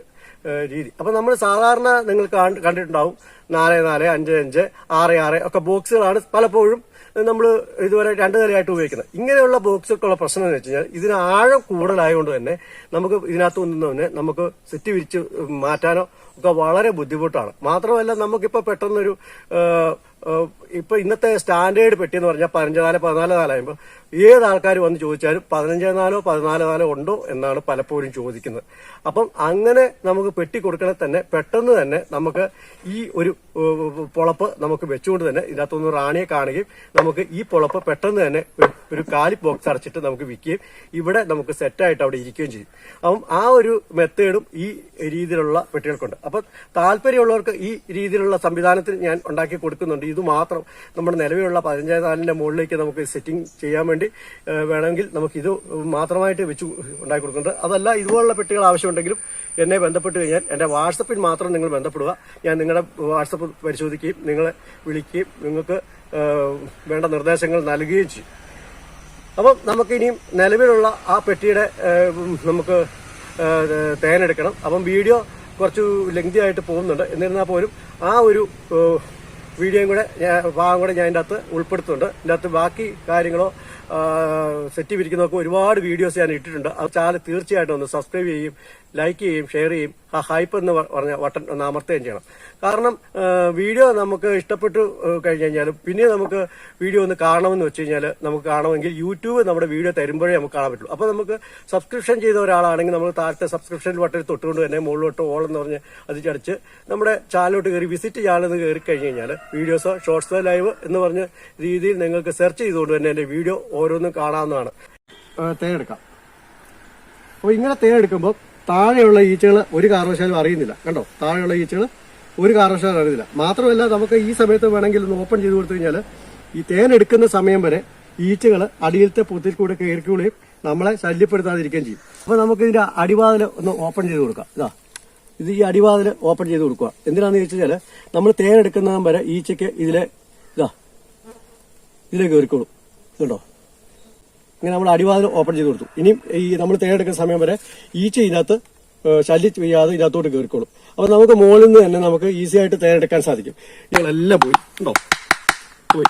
S1: രീതി. അപ്പൊ നമ്മൾ സാധാരണ നിങ്ങൾ കണ്ടിട്ടുണ്ടാവും 4-4, 5-5, 6-6 ഒക്കെ ബോക്സുകളാണ് പലപ്പോഴും നമ്മൾ ഇതുവരെ 2 നിലയായിട്ട് ഉപയോഗിക്കുന്നത്. ഇങ്ങനെയുള്ള ബോക്സൊക്കെയുള്ള പ്രശ്നം എന്ന് വെച്ച് കഴിഞ്ഞാൽ ഇതിന് ആഴം കൂടുതലായതുകൊണ്ട് തന്നെ നമുക്ക് ഇതിനകത്തുനിന്ന് തന്നെ നമുക്ക് സെറ്റ് വിരിച്ച് മാറ്റാനോ ഒക്കെ വളരെ ബുദ്ധിമുട്ടാണ്. മാത്രമല്ല നമുക്കിപ്പോൾ പെട്ടെന്നൊരു ഇപ്പൊ ഇന്നത്തെ സ്റ്റാൻഡേർഡ് പെട്ടി എന്ന് പറഞ്ഞാൽ 15-4, 14 ആകുമ്പോൾ ഏത് ആൾക്കാർ വന്ന് ചോദിച്ചാലും 15-4, 14 ഉണ്ടോ എന്നാണ് പലപ്പോഴും ചോദിക്കുന്നത്. അപ്പം അങ്ങനെ നമുക്ക് പെട്ടി കൊടുക്കണേ തന്നെ പെട്ടെന്ന് തന്നെ നമുക്ക് ഈ ഒരു പൊളപ്പ് നമുക്ക് വെച്ചുകൊണ്ട് തന്നെ ഇതിനകത്തൊന്ന് റാണിയെ കാണുകയും നമുക്ക് ഈ പൊളപ്പ് പെട്ടെന്ന് തന്നെ ഒരു കാലി ബോക്സ് അടച്ചിട്ട് നമുക്ക് വിൽക്കുകയും ഇവിടെ നമുക്ക് സെറ്റായിട്ട് അവിടെ ഇരിക്കുകയും ചെയ്യും. അപ്പം ആ ഒരു മെത്തേഡും ഈ രീതിയിലുള്ള പെട്ടികൾക്കുണ്ട്. അപ്പം താല്പര്യമുള്ളവർക്ക് ഈ രീതിയിലുള്ള സംവിധാനത്തിൽ ഞാൻ ഉണ്ടാക്കി കൊടുക്കുന്നുണ്ട്. ഇത് മാത്രം നമ്മുടെ നിലവിലുള്ള 15-4 മുകളിലേക്ക് നമുക്ക് സെറ്റിംഗ് ചെയ്യാൻ വേണ്ടി വേണമെങ്കിൽ നമുക്ക് ഇത് മാത്രമായിട്ട് വെച്ച് ഉണ്ടാക്കി കൊടുക്കുന്നുണ്ട്. അതല്ല ഇതുപോലുള്ള പെട്ടികൾ ആവശ്യമുണ്ടെങ്കിലും എന്നെ ബന്ധപ്പെട്ട് കഴിഞ്ഞാൽ എന്റെ വാട്സപ്പിൽ മാത്രം നിങ്ങൾ ബന്ധപ്പെടുക. ഞാൻ നിങ്ങളുടെ വാട്സപ്പ് പരിശോധിക്കുകയും നിങ്ങളെ വിളിക്കുകയും നിങ്ങൾക്ക് വേണ്ട നിർദ്ദേശങ്ങൾ നൽകുകയും ചെയ്യും. അപ്പം നമുക്കിനിയും നിലവിലുള്ള ആ പെട്ടിയുടെ നമുക്ക് തേനെടുക്കണം. അപ്പം വീഡിയോ കുറച്ച് ലെങ്തി ആയിട്ട് പോകുന്നുണ്ട്. എന്നിരുന്നാൽ പോലും ആ ഒരു വീഡിയോയും കൂടെ ഭാഗം കൂടെ ഞാൻ ഇതിൻ്റെ അകത്ത് ഉൾപ്പെടുത്തുന്നുണ്ട്. ഇതിൻ്റെ അകത്ത് ബാക്കി കാര്യങ്ങളോ സെറ്റ് വിരിക്കുന്നതൊക്കെ ഒരുപാട് വീഡിയോസ് ഞാൻ ഇട്ടിട്ടുണ്ട്. അത് ചാനൽ തീർച്ചയായിട്ടും ഒന്ന് സബ്സ്ക്രൈബ് ചെയ്യും, ലൈക്ക് ചെയ്യും, ഷെയർ ചെയ്യും, ആ ഹൈപ്പ് എന്ന് പറഞ്ഞ ബട്ടൺ ഒന്ന് അമർത്തുകയും ചെയ്യണം. കാരണം വീഡിയോ നമുക്ക് ഇഷ്ടപ്പെട്ടു കഴിഞ്ഞു കഴിഞ്ഞാലും പിന്നെ നമുക്ക് വീഡിയോ ഒന്ന് കാണണമെന്ന് വെച്ച് കഴിഞ്ഞാൽ നമുക്ക് കാണുമെങ്കിൽ യൂട്യൂബ് നമ്മുടെ വീഡിയോ തരുമ്പോഴേ നമുക്ക് കാണാൻ പറ്റുള്ളൂ. അപ്പോൾ നമുക്ക് സബ്സ്ക്രിപ്ഷൻ ചെയ്ത ഒരാളാണെങ്കിൽ നമ്മൾ താഴത്തെ സബ്സ്ക്രിപ്ഷൻ ബട്ടൺ തൊട്ടുകൊണ്ട് തന്നെ മുകളിലോട്ട് ഓൾ എന്ന് പറഞ്ഞ് അത് ചടിച്ച് നമ്മുടെ ചാനലോട്ട് കയറി വിസിറ്റ് ചാനൽ കയറി കഴിഞ്ഞ് കഴിഞ്ഞാൽ വീഡിയോസോ ഷോർട്സോ ലൈവ് എന്ന് പറഞ്ഞ രീതിയിൽ നിങ്ങൾക്ക് സെർച്ച് ചെയ്തുകൊണ്ട് തന്നെ എന്റെ വീഡിയോ ഓരോന്നും കാണാവുന്നതാണ്. തേനെടുക്കാം. അപ്പോൾ ഇങ്ങനെ തേനെടുക്കുമ്പോൾ താഴെയുള്ള ഈച്ചകൾ ഒരു കാരണവശാലും അറിയുന്നില്ല. കണ്ടോ, താഴെയുള്ള ഈച്ചകൾ ഒരു കാരണവശാലും അറിയുന്നില്ല. മാത്രമല്ല നമുക്ക് ഈ സമയത്ത് വേണമെങ്കിൽ ഒന്ന് ഓപ്പൺ ചെയ്ത് കൊടുത്തു കഴിഞ്ഞാൽ ഈ തേനെടുക്കുന്ന സമയം വരെ ഈച്ചകൾ അടിയിലത്തെ പൊത്തിൽ കൂടെ കയറിക്കുകയും നമ്മളെ ശല്യപ്പെടുത്താതിരിക്കുകയും ചെയ്യും. അപ്പോൾ നമുക്ക് ഇതിന്റെ അടിവാതിൽ ഒന്ന് ഓപ്പൺ ചെയ്ത് കൊടുക്കാം. ഇത് ഈ അടിവാതിൽ ഓപ്പൺ ചെയ്ത് കൊടുക്കുക. എന്തിനാന്ന് ചോദിച്ചു കഴിഞ്ഞാൽ നമ്മൾ തേനെടുക്കുന്നതും വരെ ഈച്ചയ്ക്ക് ഇതിലെ കയറിക്കോളും. കേട്ടോ, ഇങ്ങനെ നമ്മൾ അടിവാതിൽ ഓപ്പൺ ചെയ്ത് കൊടുത്തു. ഇനിയും ഈ നമ്മൾ തേനെടുക്കുന്ന സമയം വരെ ഈച്ച ഇതിനകത്ത് ശല്യം ചെയ്യാതെ ഇതിനകത്തോട്ട് കയറിക്കോളും. അപ്പൊ നമുക്ക് മുകളിൽ നിന്ന് തന്നെ നമുക്ക് ഈസി ആയിട്ട് തേനെടുക്കാൻ സാധിക്കും. ഇയാളെല്ലാം പോയി ഉണ്ടോ, പോയി.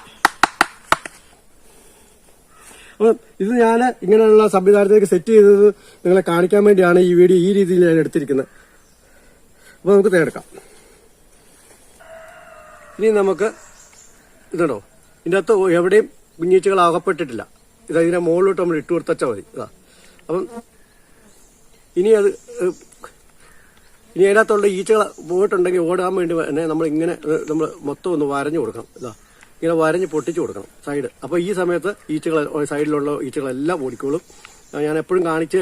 S1: അപ്പൊ ഇത് ഞാൻ ഇങ്ങനെയുള്ള സംവിധാനത്തിലേക്ക് സെറ്റ് ചെയ്തത് നിങ്ങളെ കാണിക്കാൻ വേണ്ടിയാണ് ഈ വീഡിയോ ഈ രീതിയിൽ ഞാൻ എടുത്തിരിക്കുന്നത്. അപ്പൊ നമുക്ക് തേനെടുക്കാം. ഇനി നമുക്ക് ഇതുണ്ടോ, ഇതിൻ്റെ അകത്ത് എവിടെയും കുഞ്ഞീച്ചകൾ അകപ്പെട്ടിട്ടില്ല. ഇതിനെ മുകളിലോട്ട് നമ്മൾ ഇട്ട് കൊടുത്താൽ മതി. അപ്പം ഇനി അതിനകത്തുള്ള ഈച്ചകൾ പോയിട്ടുണ്ടെങ്കിൽ ഓടാൻ വേണ്ടി തന്നെ നമ്മൾ മൊത്തം ഒന്ന് വരഞ്ഞു കൊടുക്കണം. ഇങ്ങനെ വരഞ്ഞ് പൊട്ടിച്ചു കൊടുക്കണം സൈഡ്. അപ്പോൾ ഈ സമയത്ത് സൈഡിലുള്ള ഈച്ചകളെല്ലാം ഓടിക്കോളും. ഞാൻ എപ്പോഴും കാണിച്ച്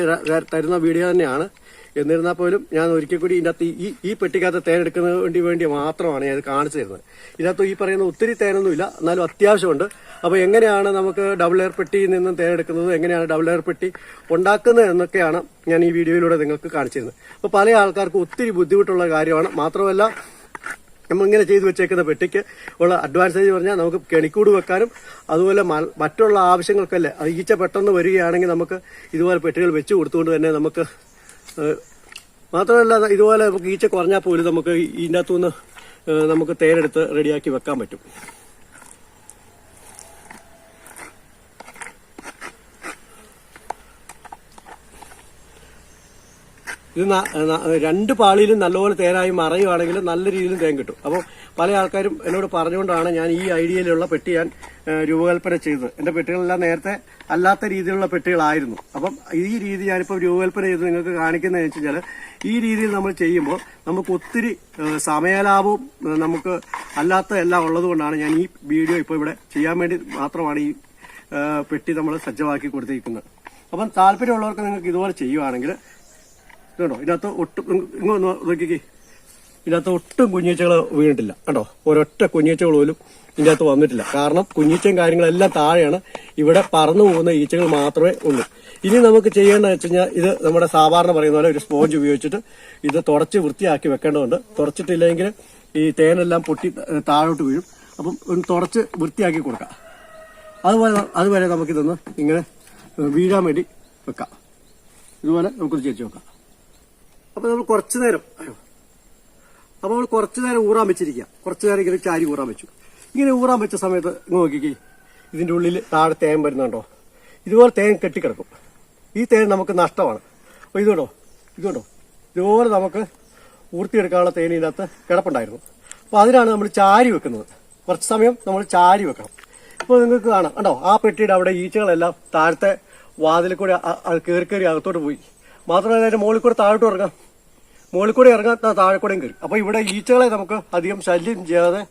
S1: തരുന്ന വീഡിയോ തന്നെയാണ്. എന്നിരുന്നാൽ പോലും ഞാൻ ഒരിക്കൽ കൂടി ഇതിനകത്ത് ഈ പെട്ടിക്കകത്ത് തേനെടുക്കുന്നതിന് വേണ്ടി മാത്രമാണ് ഞാൻ ഇത് കാണിച്ചു തരുന്നത്. ഇതിനകത്ത് ഈ പറയുന്ന ഒത്തിരി തേനൊന്നുമില്ല, എന്നാലും അത്യാവശ്യമുണ്ട്. അപ്പോൾ എങ്ങനെയാണ് നമുക്ക് ഡബിൾ എയർ പെട്ടിയിൽ നിന്നും തേനെടുക്കുന്നത്, എങ്ങനെയാണ് ഡബിൾ എയർ പെട്ടി ഉണ്ടാക്കുന്നത് എന്നൊക്കെയാണ് ഞാൻ ഈ വീഡിയോയിലൂടെ നിങ്ങൾക്ക് കാണിച്ചു തരുന്നത്. അപ്പോൾ പല ആൾക്കാർക്കും ഒത്തിരി ബുദ്ധിമുട്ടുള്ള കാര്യമാണ്. മാത്രമല്ല നമ്മളിങ്ങനെ ചെയ്തു വെച്ചേക്കുന്ന പെട്ടിക്ക് ഉള്ള അഡ്വാൻറ്റേജ് പറഞ്ഞാൽ നമുക്ക് കെണിക്കൂട് വെക്കാനും അതുപോലെ മറ്റുള്ള ആവശ്യങ്ങൾക്കല്ലേ ഈച്ച പെട്ടെന്ന് വരികയാണെങ്കിൽ നമുക്ക് ഇതുപോലെ പെട്ടികൾ വെച്ച് കൊടുത്തുകൊണ്ട് തന്നെ നമുക്ക് മാത്രമല്ല ഇതുപോലെ നമുക്ക് ഈച്ച കുറഞ്ഞാൽ പോലും നമുക്ക് ഇതിൻ്റെ അകത്തുനിന്ന് നമുക്ക് തേനെടുത്ത് റെഡിയാക്കി വെക്കാൻ പറ്റും. ഇത് 2 പാളിയിലും നല്ലപോലെ തേനായി മറയുവാണെങ്കിൽ നല്ല രീതിയിലും തേൻ കിട്ടും. അപ്പോൾ പല ആൾക്കാരും എന്നോട് പറഞ്ഞുകൊണ്ടാണ് ഞാൻ ഈ ഐഡിയയിലുള്ള പെട്ടി ഞാൻ രൂപകൽപ്പന ചെയ്തത്. എന്റെ പെട്ടികളെല്ലാം നേരത്തെ അല്ലാത്ത രീതിയിലുള്ള പെട്ടികളായിരുന്നു. അപ്പം ഈ രീതി ഞാനിപ്പോൾ രൂപകൽപ്പന ചെയ്ത് നിങ്ങൾക്ക് കാണിക്കുന്നതെന്ന് വെച്ച് കഴിഞ്ഞാൽ ഈ രീതിയിൽ നമ്മൾ ചെയ്യുമ്പോൾ നമുക്ക് ഒത്തിരി സമയലാഭവും നമുക്ക് അല്ലാത്ത എല്ലാം ഉള്ളത് കൊണ്ടാണ് ഞാൻ ഈ വീഡിയോ ഇപ്പോൾ ഇവിടെ ചെയ്യാൻ വേണ്ടി മാത്രമാണ് ഈ പെട്ടി നമ്മൾ സജ്ജമാക്കി കൊടുത്തിരിക്കുന്നത്. അപ്പം താല്പര്യമുള്ളവർക്ക് നിങ്ങൾക്ക് ഇതുപോലെ ചെയ്യുവാണെങ്കിൽ കേട്ടോ, ഇതിനകത്ത് ഒട്ടും ഇങ്ങോട്ട് നോക്കിക്കേ, ഇതിനകത്ത് ഒട്ടും കുഞ്ഞീച്ചകൾ വീണിട്ടില്ല കേട്ടോ. ഒരൊറ്റ കുഞ്ഞീച്ചകൾ പോലും ഇതിൻ്റെ അകത്ത് വന്നിട്ടില്ല. കാരണം കുഞ്ഞീച്ചയും കാര്യങ്ങളെല്ലാം താഴെയാണ്. ഇവിടെ പറന്നു പോകുന്ന ഈച്ചകൾ മാത്രമേ ഉള്ളൂ. ഇനി നമുക്ക് ചെയ്യേണ്ടതെന്ന് വെച്ച് കഴിഞ്ഞാൽ ഇത് നമ്മുടെ സാധാരണ പറയുന്ന പോലെ ഒരു സ്പോഞ്ച് ഉപയോഗിച്ചിട്ട് ഇത് തുടച്ച് വൃത്തിയാക്കി വെക്കേണ്ടതുണ്ട്. തുടച്ചിട്ടില്ലെങ്കിൽ ഈ തേനെല്ലാം പൊട്ടി താഴോട്ട് വീഴും. അപ്പം ഒന്ന് തുടച്ച് വൃത്തിയാക്കി കൊടുക്കാം. അതുവരെ നമുക്കിതൊന്ന് ഇങ്ങനെ വീഴാൻ വേണ്ടി വെക്കാം. ഇതുപോലെ നമുക്കൊന്ന് ചേച്ചി വെക്കാം. അപ്പൊ നമ്മൾ കുറച്ചു നേരം ഊറാൻ വെച്ചിരിക്കുക. കുറച്ചു നേരം ഇങ്ങനെ ചാരി ഊറാൻ വെച്ചു. ഇങ്ങനെ ഊറാൻ വെച്ച സമയത്ത് നോക്കിക്കേ, ഇതിന്റെ ഉള്ളിൽ താഴെ തേൻ വരുന്നുണ്ടോ? ഇതുപോലെ തേൻ കെട്ടിക്കിടക്കും. ഈ തേൻ നമുക്ക് നഷ്ടമാണ്. അപ്പൊ ഇതുകൊണ്ടോ ഇതുപോലെ നമുക്ക് ഊർത്തിയെടുക്കാനുള്ള തേൻ ഇതിനകത്ത് കിടപ്പുണ്ടായിരുന്നു. അപ്പൊ അതിനാണ് നമ്മൾ ചാരി വെക്കുന്നത്. കുറച്ച് സമയം നമ്മൾ ചാരി വെക്കണം. ഇപ്പോൾ നിങ്ങൾക്ക് കാണാം കണ്ടോ, ആ പെട്ടിയുടെ അവിടെ ഈച്ചകളെല്ലാം താഴത്തെ വാതിൽ കൂടെ കയറി അകത്തോട്ട് പോയി. മാത്രമല്ല അതിന്റെ മുകളിൽ കൂടെ താഴോട്ട് ഇറങ്ങാം, താഴെ കൂടെയും കയറി. അപ്പൊ ഇവിടെ ഈച്ചകളെ നമുക്ക് അധികം ശല്യം ചെയ്യാതെ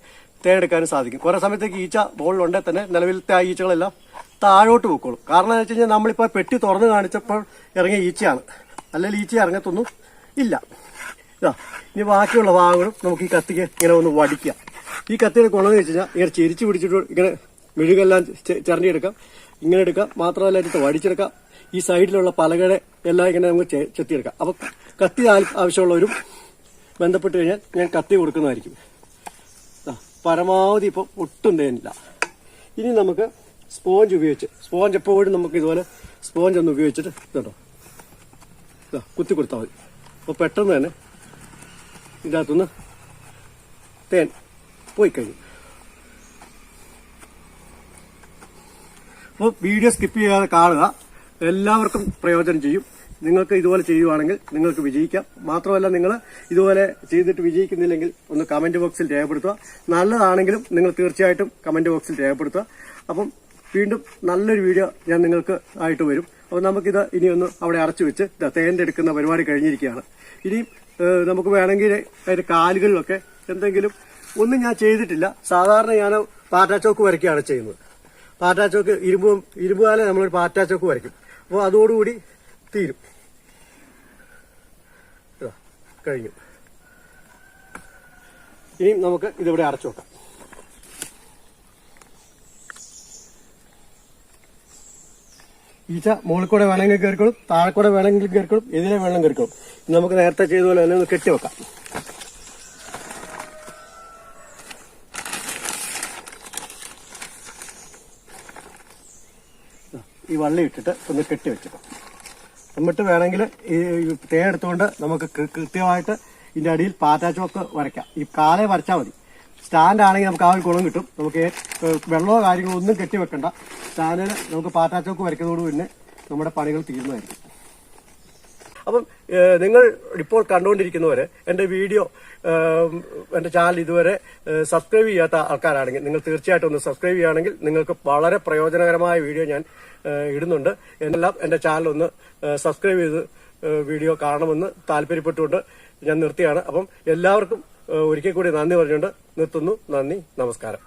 S1: തേനെടുക്കാനും സാധിക്കും. കുറെ സമയത്തേക്ക് ഈച്ച മുകളിലുണ്ടെങ്കിൽ തന്നെ നിലവിലത്തെ ആ ഈച്ചകളെല്ലാം താഴോട്ട് പോയിക്കോളും. കാരണം എന്ന് വെച്ച് കഴിഞ്ഞാൽ നമ്മളിപ്പോൾ പെട്ടി തുറന്ന് കാണിച്ചപ്പോൾ ഇറങ്ങിയ ഈച്ചയാണ്, അല്ലെങ്കിൽ ഈച്ച ഇറങ്ങത്തൊന്നും ഇല്ല. ഇനി ബാക്കിയുള്ള ഭാഗങ്ങളും നമുക്ക് ഈ കത്തിക്ക് ഇങ്ങനെ ഒന്ന് വടിക്കാം. ഈ കത്തിയുടെ ഗുണമെന്ന് വെച്ച് കഴിഞ്ഞാൽ ഇങ്ങനെ ചിരിച്ചു പിടിച്ചിട്ട് ഇങ്ങനെ മെഴുകെല്ലാം ചിരണ്ടിയെടുക്കാം, ഇങ്ങനെ എടുക്കാം. മാത്രമല്ല എടുത്ത് വടിച്ചെടുക്കാം. ഈ സൈഡിലുള്ള പലകയുടെ എല്ലാം ഇങ്ങനെ നമുക്ക് ചെത്തിയെടുക്കാം. അപ്പൊ കത്തി ആവശ്യമുള്ളവരും ബന്ധപ്പെട്ട് കഴിഞ്ഞാൽ ഞാൻ കത്തി കൊടുക്കുന്നതായിരിക്കും. പരമാവധി ഇപ്പം ഒട്ടും തേനില്ല. ഇനി നമുക്ക് സ്പോഞ്ച് എപ്പോഴും നമുക്ക് ഇതുപോലെ സ്പോഞ്ച് ഒന്ന് ഉപയോഗിച്ചിട്ട് കേട്ടോ കുത്തി കൊടുത്താൽ മതി. അപ്പോൾ പെട്ടെന്ന് തന്നെ ഇതിനകത്തുനിന്ന് തേൻ പോയി കഴിഞ്ഞു. അപ്പോൾ വീഡിയോ സ്കിപ്പ് ചെയ്യാതെ കാണുക. എല്ലാവർക്കും പ്രയോജനം ചെയ്യും. നിങ്ങൾക്ക് ഇതുപോലെ ചെയ്യുവാണെങ്കിൽ നിങ്ങൾക്ക് വിജയിക്കാം. മാത്രമല്ല നിങ്ങൾ ഇതുപോലെ ചെയ്തിട്ട് വിജയിക്കുന്നില്ലെങ്കിൽ ഒന്ന് കമന്റ് ബോക്സിൽ രേഖപ്പെടുത്തുക. നല്ലതാണെങ്കിലും നിങ്ങൾ തീർച്ചയായിട്ടും കമന്റ് ബോക്സിൽ രേഖപ്പെടുത്തുക. അപ്പം വീണ്ടും നല്ലൊരു വീഡിയോ ഞാൻ നിങ്ങൾക്ക് ആയിട്ട് വരും. അപ്പോൾ നമുക്കിത് ഇനി ഒന്ന് അവിടെ അടച്ചു വെച്ച് തേൻ്റെ എടുക്കുന്ന പരിപാടി കഴിഞ്ഞിരിക്കുകയാണ്. ഇനിയും നമുക്ക് വേണമെങ്കിൽ അതിന്റെ കാലുകളിലൊക്കെ എന്തെങ്കിലും ഒന്നും ഞാൻ ചെയ്തിട്ടില്ല. സാധാരണ ഞാൻ പാറ്റാച്ചോക്ക് വരയ്ക്കുകയാണ് ചെയ്യുന്നത്. പാറ്റാച്ചോക്ക് ഇരുമ്പുകാലെ നമ്മളൊരു പാറ്റാച്ചോക്ക് വരയ്ക്കും. അപ്പോൾ അതോടുകൂടി തീരും. കഴിഞ്ഞു. ഇനി നമുക്ക് ഇതിവിടെ അടച്ചു വെക്കാം. ഈച്ച മുകളിൽ കൂടെ വേണമെങ്കിൽ കയറിക്കോളും, താഴെ കൂടെ വേണമെങ്കിൽ കയറിക്കോളും, ഇതിലെ വേണം കയറിക്കോളും. നമുക്ക് നേരത്തെ ചെയ്ത പോലെ തന്നെ ഒന്ന് കെട്ടിവെക്കാം. ഈ വള്ളി ഇട്ടിട്ട് ഒന്ന് കെട്ടിവെച്ചേക്കാം. എന്നിട്ട് വേണമെങ്കിൽ ഈ തേൻ എടുത്തുകൊണ്ട് നമുക്ക് കൃത്യമായിട്ട് ഇതിന്റെ അടിയിൽ പാറ്റാച്ചോക്ക് വരയ്ക്കാം. ഈ കാലേ വരച്ചാൽ മതി. സ്റ്റാൻഡ് ആണെങ്കിൽ നമുക്ക് ആ ഒരു ഗുണം കിട്ടും. നമുക്ക് വെള്ളമോ കാര്യങ്ങളോ ഒന്നും കെട്ടിവെക്കണ്ട. സ്റ്റാൻഡിന് നമുക്ക് പാറ്റാച്ചോക്ക് വരയ്ക്കുന്നതോട് പിന്നെ നമ്മുടെ പണികൾ തീരുന്നതായിരിക്കും. അപ്പം നിങ്ങൾ ഇപ്പോൾ കണ്ടുകൊണ്ടിരിക്കുന്നവര് എന്റെ വീഡിയോ എന്റെ ചാനൽ ഇതുവരെ സബ്സ്ക്രൈബ് ചെയ്യാത്ത ആൾക്കാരാണെങ്കിൽ നിങ്ങൾ തീർച്ചയായിട്ടും ഒന്ന് സബ്സ്ക്രൈബ് ചെയ്യുകയാണെങ്കിൽ നിങ്ങൾക്ക് വളരെ പ്രയോജനകരമായ വീഡിയോ ഞാൻ ഇടുന്നുണ്ട്. എന്നെല്ലാം എന്റെ ചാനൽ ഒന്ന് സബ്സ്ക്രൈബ് ചെയ്ത് വീഡിയോ കാണണമെന്ന് താല്പര്യപ്പെട്ടുകൊണ്ട് ഞാൻ നിർത്തിയാണ്. അപ്പം എല്ലാവർക്കും ഒരിക്കൽ കൂടി നന്ദി പറഞ്ഞുകൊണ്ട് നിർത്തുന്നു. നന്ദി, നമസ്കാരം.